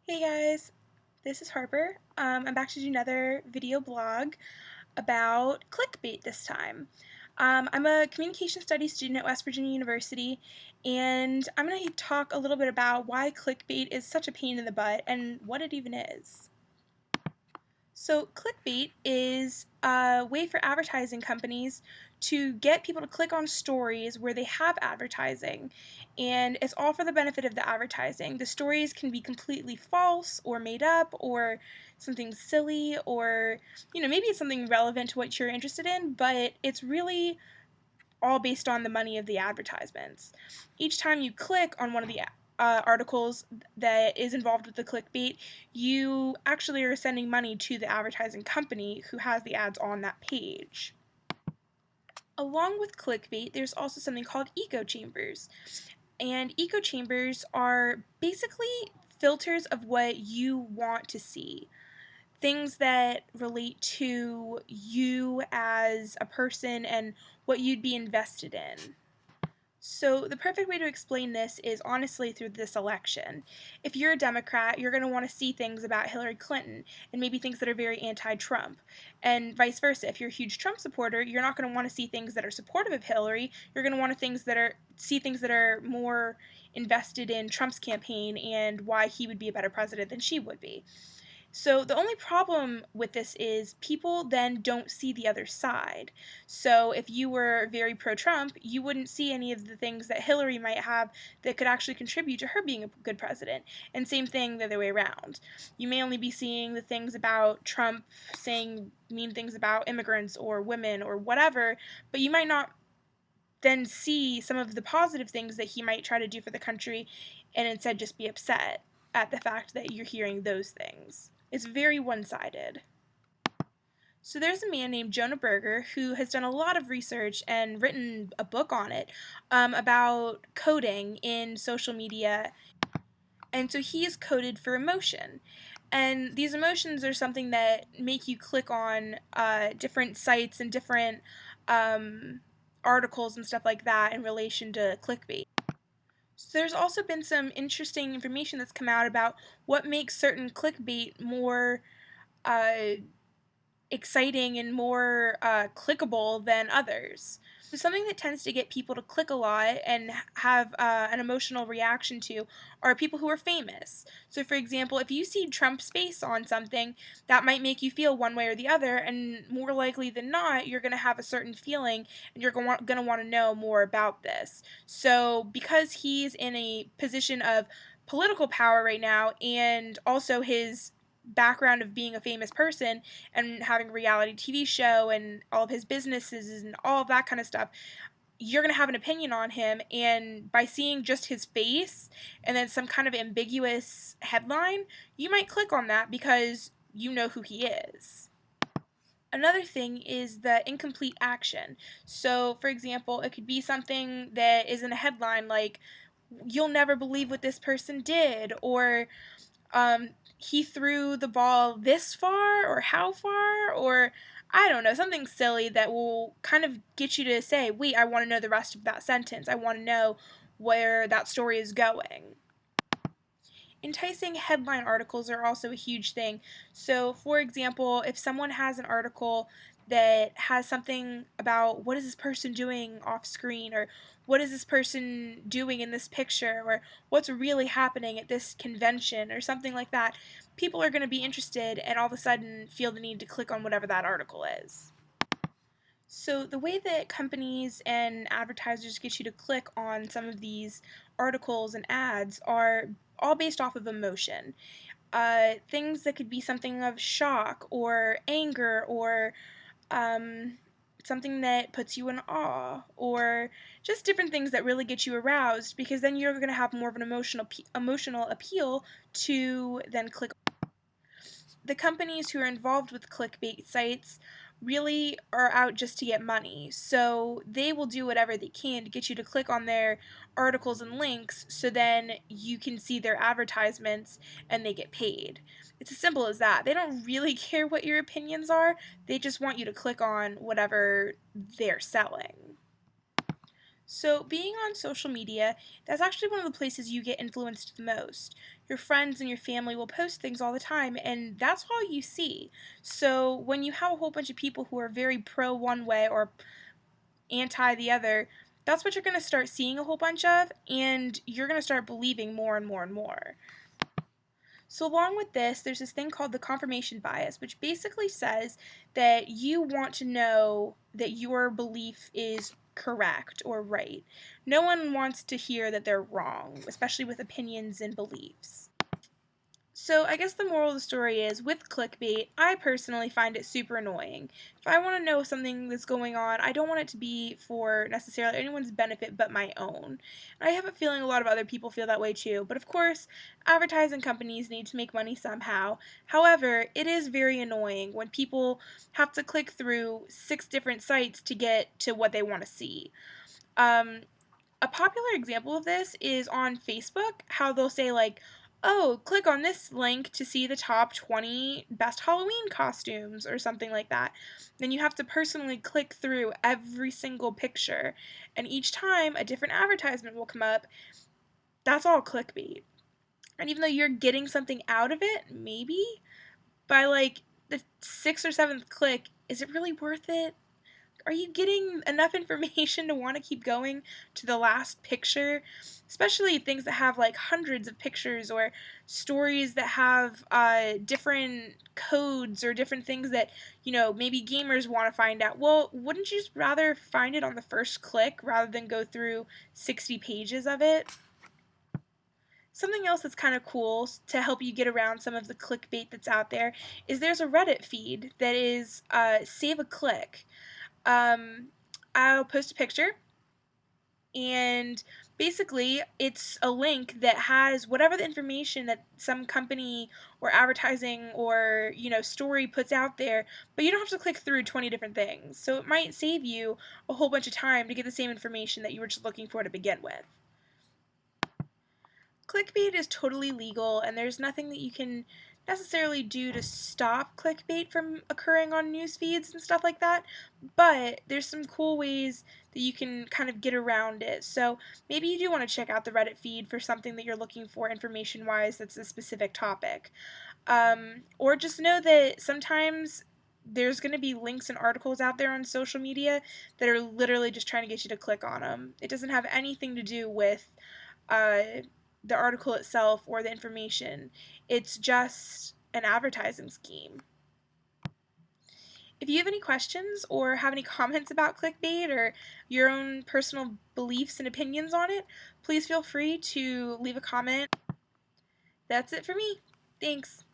Hey guys, this is Harper. I'm back to do another video blog about clickbait this time. I'm a communication studies student at West Virginia University, and I'm going to talk a little bit about why clickbait is such a pain in the butt and what it even is. So, clickbait is a way for advertising companies to get people to click on stories where they have advertising, and it's all for the benefit of the advertising. The stories can be completely false or made up or something silly, or maybe it's something relevant to what you're interested in, but it's really all based on the money of the advertisements. Each time you click on one of the articles that is involved with the clickbait, you actually are sending money to the advertising company who has the ads on that page. Along with clickbait, there's also something called echo chambers. And echo chambers are basically filters of what you want to see. Things that relate to you as a person and what you'd be invested in. So, the perfect way to explain this is honestly through this election. If you're a Democrat, you're going to want to see things about Hillary Clinton and maybe things that are very anti Trump. And vice versa. If you're a huge Trump supporter, you're not going to want to see things that are supportive of Hillary. You're going to want to see things that are more invested in Trump's campaign and why he would be a better president than she would be. So the only problem with this is people then don't see the other side. So if you were very pro-Trump, you wouldn't see any of the things that Hillary might have that could actually contribute to her being a good president. And same thing the other way around. You may only be seeing the things about Trump saying mean things about immigrants or women or whatever, but you might not then see some of the positive things that he might try to do for the country and instead just be upset at the fact that you're hearing those things. It's very one-sided. So there's a man named Jonah Berger who has done a lot of research and written a book on it about coding in social media. And so he is coded for emotion. And these emotions are something that make you click on different sites and different articles and stuff like that in relation to clickbait. So there's also been some interesting information that's come out about what makes certain clickbait more uh, exciting and more clickable than others. So something that tends to get people to click a lot and have an emotional reaction to are people who are famous. So for example, if you see Trump's face on something, that might make you feel one way or the other, and more likely than not, you're going to have a certain feeling and you're going to want to know more about this. So because he's in a position of political power right now, and also his background of being a famous person and having a reality TV show and all of his businesses and all of that kind of stuff, you're going to have an opinion on him. And by seeing just his face and then some kind of ambiguous headline, you might click on that because you know who he is. Another thing is the incomplete action. So, for example, it could be something that is in a headline like, "You'll never believe what this person did," or he threw the ball this far or how far, or I don't know, something silly that will kind of get you to say, wait, I want to know the rest of that sentence. I want to know where that story is going. Enticing headline articles are also a huge thing. So, for example, if someone has an article that has something about what is this person doing off screen, or what is this person doing in this picture, or what's really happening at this convention, or something like that, people are going to be interested and all of a sudden feel the need to click on whatever that article is. So, the way that companies and advertisers get you to click on some of these articles and ads are all based off of emotion. Things that could be something of shock or anger or something that puts you in awe, or just different things that really get you aroused, because then you're going to have more of an emotional appeal to then click. The companies who are involved with clickbait sites really are out just to get money. So they will do whatever they can to get you to click on their articles and links so then you can see their advertisements and they get paid. It's as simple as that. They don't really care what your opinions are, they just want you to click on whatever they're selling. So, being on social media, that's actually one of the places you get influenced the most. Your friends and your family will post things all the time, and that's all you see. So, when you have a whole bunch of people who are very pro one way or anti the other, that's what you're going to start seeing a whole bunch of, and you're going to start believing more and more and more. So, along with this, there's this thing called the confirmation bias, which basically says that you want to know that your belief is correct or right. No one wants to hear that they're wrong, especially with opinions and beliefs. So, I guess the moral of the story is with clickbait, I personally find it super annoying. If I want to know something that's going on, I don't want it to be for necessarily anyone's benefit but my own. And I have a feeling a lot of other people feel that way too. But of course, advertising companies need to make money somehow. However, it is very annoying when people have to click through 6 different sites to get to what they want to see. Um, a popular example of this is on Facebook, how they'll say, like, oh, click on this link to see the top 20 best Halloween costumes or something like that. Then you have to personally click through every single picture, and each time a different advertisement will come up. That's all clickbait. And even though you're getting something out of it, maybe, by like the 6th or 7th click, is it really worth it? Are you getting enough information to want to keep going to the last picture? Especially things that have like hundreds of pictures or stories that have different codes or different things that, maybe gamers want to find out. Well, wouldn't you just rather find it on the first click rather than go through 60 pages of it? Something else that's kind of cool to help you get around some of the clickbait that's out there is there's a Reddit feed that is save a click. um, I'll post a picture, and basically it's a link that has whatever the information that some company or advertising or story puts out there, but you don't have to click through 20 different things. So it might save you a whole bunch of time to get the same information that you were just looking for to begin with. Clickbait is totally legal, and there's nothing that you can necessarily do to stop clickbait from occurring on news feeds and stuff like that, but there's some cool ways that you can kind of get around it. So maybe you do want to check out the Reddit feed for something that you're looking for information wise that's a specific topic. Or just know that sometimes there's going to be links and articles out there on social media that are literally just trying to get you to click on them. It doesn't have anything to do with uh, the article itself or the information. It's just an advertising scheme. If you have any questions or have any comments about clickbait or your own personal beliefs and opinions on it, please feel free to leave a comment. That's it for me. Thanks.